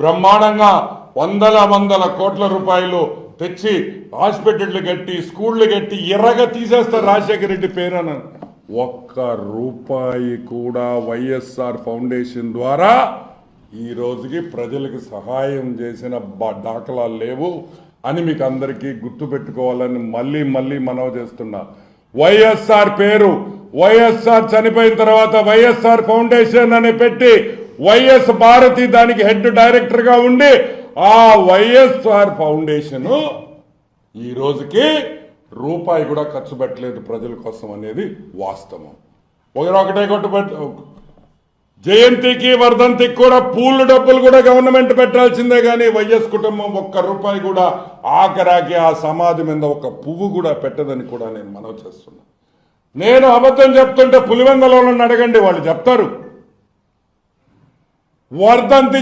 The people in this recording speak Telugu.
బ్రహ్మాండంగా వందల కోట్ల రూపాయలు తెచ్చి హాస్పిటళ్లు కట్టి స్కూళ్లు కట్టి ఎర్రగా తీసేస్తారు రాజశేఖర రెడ్డి పేరున. ఒక్క రూపాయి కూడా వైఎస్ఆర్ ఫౌండేషన్ ద్వారా ఈ రోజుకి ప్రజలకు సహాయం చేసిన దాఖలాలు లేవు అని మీకు అందరికీ గుర్తు పెట్టుకోవాలని మళ్ళీ మనవి చేస్తున్నా. వైఎస్ఆర్ పేరు వైఎస్ఆర్ చనిపోయిన తర్వాత వైఎస్ఆర్ ఫౌండేషన్ అని పెట్టి వైఎస్ భారతి దానికి హెడ్ డైరెక్టర్ గా ఉండి ఆ వైఎస్ఆర్ ఫౌండేషన్ ఈ రోజుకి రూపాయి కూడా ఖర్చు పెట్టలేదు ప్రజల కోసం అనేది వాస్తవం. ఒకటే జయంతికి వర్ధంతికి కూడా పూలు డబ్బులు కూడా గవర్నమెంట్ పెట్టాల్సిందే కానీ వైఎస్ కుటుంబం ఒక్క రూపాయి కూడా ఆఖరాకి ఆ సమాధి మీద ఒక పువ్వు కూడా పెట్టదని కూడా నేను మనవి చేస్తున్నా. నేను అబద్ధం చెప్తుంటే పులివెందలో అడగండి, వాళ్ళు చెప్తారు. వర్ధంతి